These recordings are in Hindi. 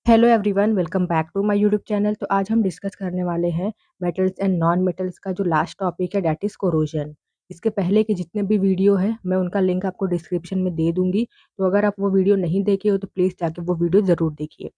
Hello everyone, welcome back to my YouTube channel. तो आज हम डिस्कस करने वाले हैं मेटल्स एंड नॉन मेटल्स का जो लास्ट टॉपिक है, दैट इज़ कोरोजन। इसके पहले के जितने भी वीडियो है मैं उनका लिंक आपको डिस्क्रिप्शन में दे दूंगी। तो अगर आप वो वीडियो नहीं देखे हो तो प्लीज़ जाके वो वीडियो ज़रूर देखिए।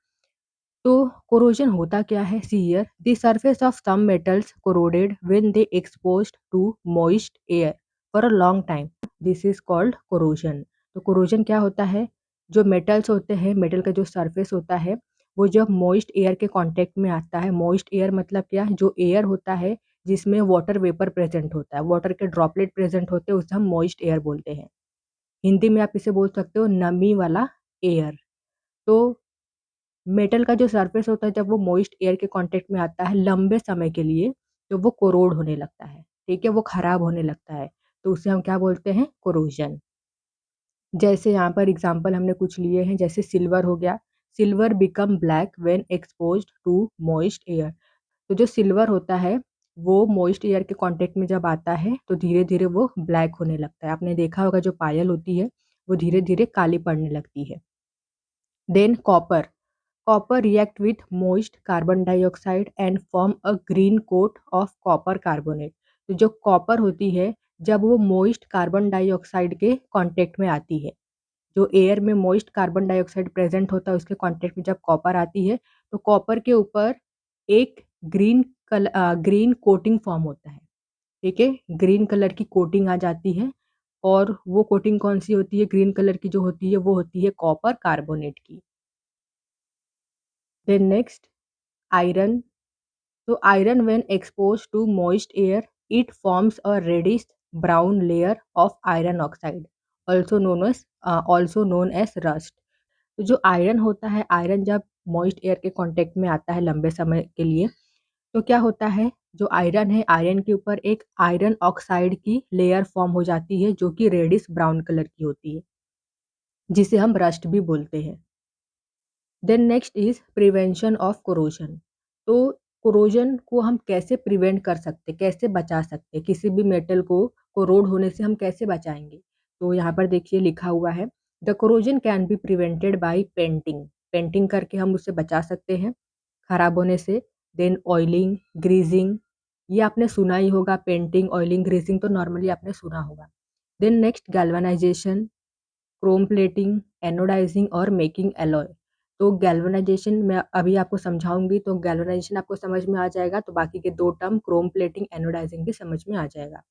तो कोरोजन होता क्या है? See here the surface of some metals corroded when they exposed to moist air for a long time, this is called corrosion. तो कोरोजन क्या होता है? जो मेटल्स होते हैं, मेटल का जो सरफेस होता है वो जब मॉइस्ट एयर के कांटेक्ट में आता है। मॉइस्ट एयर मतलब क्या? जो एयर होता है जिसमें वाटर वेपर प्रेजेंट होता है, वाटर के ड्रॉपलेट प्रेजेंट होते हैं, उसे हम मॉइस्ट एयर बोलते हैं। हिंदी में आप इसे बोल सकते हो नमी वाला एयर। तो मेटल का जो सरफेस होता है जब वो मॉइस्ट एयर के कांटेक्ट में आता है लंबे समय के लिए, तो वो कोरोड होने लगता है। ठीक है, वो खराब होने लगता है। तो उसे हम क्या बोलते हैं? कोरोजन। जैसे यहाँ पर एग्जांपल हमने कुछ लिए हैं, जैसे सिल्वर हो गया। Silver become black when exposed to moist air. तो जो सिल्वर होता है वो मॉइस्ट एयर के कांटेक्ट में जब आता है तो धीरे धीरे वो ब्लैक होने लगता है। आपने देखा होगा जो पायल होती है वो धीरे धीरे काली पड़ने लगती है। Than copper. Copper react with moist carbon dioxide and form a green coat of copper carbonate। तो जो कॉपर होती है जब वो मोइस्ट कार्बन डाइऑक्साइड के कांटेक्ट में आती है, जो एयर में मोइस्ट कार्बन डाइऑक्साइड प्रेजेंट होता है उसके कांटेक्ट में जब कॉपर आती है तो कॉपर के ऊपर एक ग्रीन कोटिंग फॉर्म होता है। ठीक है, ग्रीन कलर की कोटिंग आ जाती है। और वो कोटिंग कौन सी होती है? ग्रीन कलर की जो होती है वो होती है कॉपर कार्बोनेट की। Then next, iron. So iron when exposed to moist air, it forms a reddish brown layer of iron oxide, also known as rust। तो जो आयरन होता है, आयरन जब मॉइस्ट एयर के कांटेक्ट में आता है लंबे समय के लिए तो क्या होता है? जो आयरन है, आयरन के ऊपर एक आयरन ऑक्साइड की लेयर फॉर्म हो जाती है जो कि रेडिश ब्राउन कलर की होती है, जिसे हम रस्ट भी बोलते हैं। Then next is prevention of corrosion. तो कोरोजन को हम कैसे प्रिवेंट कर सकते, कैसे बचा सकते, किसी भी मेटल को कोरोड होने से हम कैसे बचाएंगे? तो यहाँ पर देखिए लिखा हुआ है, the corrosion can be prevented by painting. Painting करके हम उससे बचा सकते हैं खराब होने से। देन ऑयलिंग, ग्रीजिंग, ये आपने सुना ही होगा। पेंटिंग, ऑयलिंग, ग्रीजिंग तो नॉर्मली आपने सुना होगा। Then next, galvanization, chrome plating, anodizing और मेकिंग एलॉय। तो गैल्वेनाइजेशन मैं अभी आपको समझाऊंगी, तो गैल्वेनाइजेशन आपको समझ में आ जाएगा तो बाकी के दो टर्म क्रोम प्लेटिंग, एनोडाइजिंग भी समझ में आ जाएगा।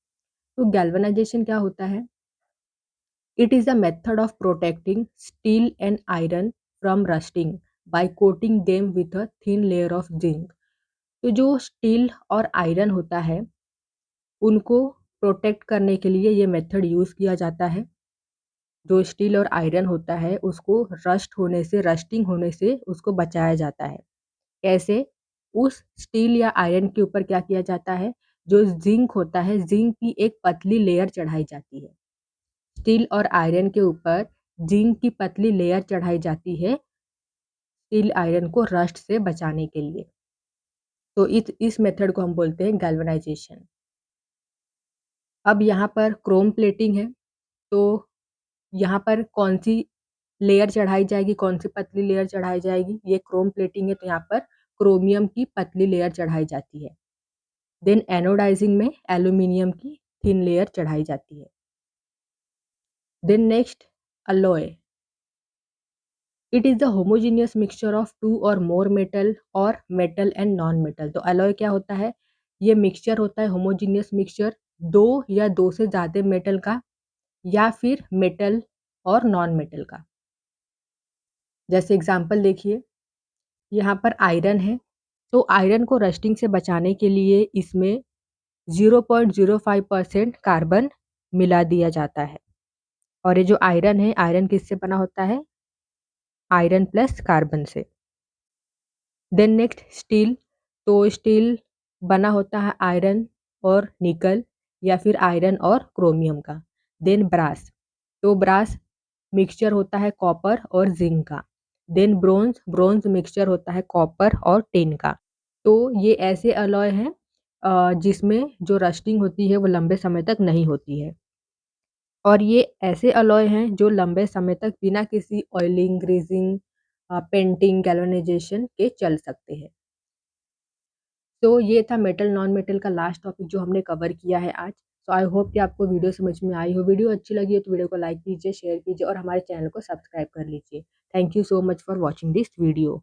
तो गैल्वेनाइजेशन क्या होता है? It is a method of protecting steel and iron from rusting by coating them with a thin layer of zinc. तो जो स्टील और आयरन होता है उनको प्रोटेक्ट करने के लिए ये मेथड यूज किया जाता है। जो स्टील और आयरन होता है उसको रस्टिंग होने से उसको बचाया जाता है। कैसे? उस स्टील या आयरन के ऊपर क्या किया जाता है? जो जिंक होता है, जिंक की एक पतली लेयर चढ़ाई जाती है। स्टील और आयरन के ऊपर जिंक की पतली लेयर चढ़ाई जाती है स्टील आयरन को रस्ट से बचाने के लिए। तो इस मेथड को हम बोलते हैं गैल्वेनाइजेशन। अब यहाँ पर क्रोम प्लेटिंग है। तो यहाँ पर कौन सी लेयर चढ़ाई जाएगी, कौन सी पतली लेयर चढ़ाई जाएगी? ये क्रोम प्लेटिंग है तो यहाँ पर क्रोमियम की पतली लेयर चढ़ाई जाती है। देन एनोडाइजिंग में एल्यूमिनियम की थिन लेयर चढ़ाई जाती है। Then next, alloy. It is the homogeneous mixture of two और मोर मेटल और मेटल एंड नॉन मेटल। तो अलॉय क्या होता है? ये मिक्सचर होता है, होमोजीनियस मिक्सचर, दो या दो से ज्यादा मेटल का या फिर मेटल और नॉन मेटल का। जैसे एग्जांपल देखिए, यहाँ पर आयरन है। तो आयरन को रस्टिंग से बचाने के लिए इसमें 0.05% कार्बन मिला दिया जाता है। और ये जो आयरन है, आयरन किससे बना होता है? आयरन प्लस कार्बन से। Then next, steel. तो स्टील बना होता है आयरन और निकल या फिर आयरन और क्रोमियम का। Then brass. तो ब्रास मिक्सचर होता है कॉपर और जिंक का। Then bronze. ब्रोंज मिक्सचर होता है कॉपर और टिन का। तो ये ऐसे अलॉय हैं जिसमें जो रस्टिंग होती है वो लंबे समय तक नहीं होती है। और ये ऐसे अलॉय हैं जो लंबे समय तक बिना किसी ऑयलिंग, ग्रीजिंग पेंटिंग, गैल्वेनाइजेशन के चल सकते हैं। तो ये था मेटल नॉन मेटल का लास्ट टॉपिक जो हमने कवर किया है आज। सो आई होप कि आपको वीडियो समझ में आई हो। वीडियो अच्छी लगी है तो वीडियो को लाइक कीजिए, शेयर कीजिए और हमारे चैनल को सब्सक्राइब कर लीजिए। Thank you so much for watching this video.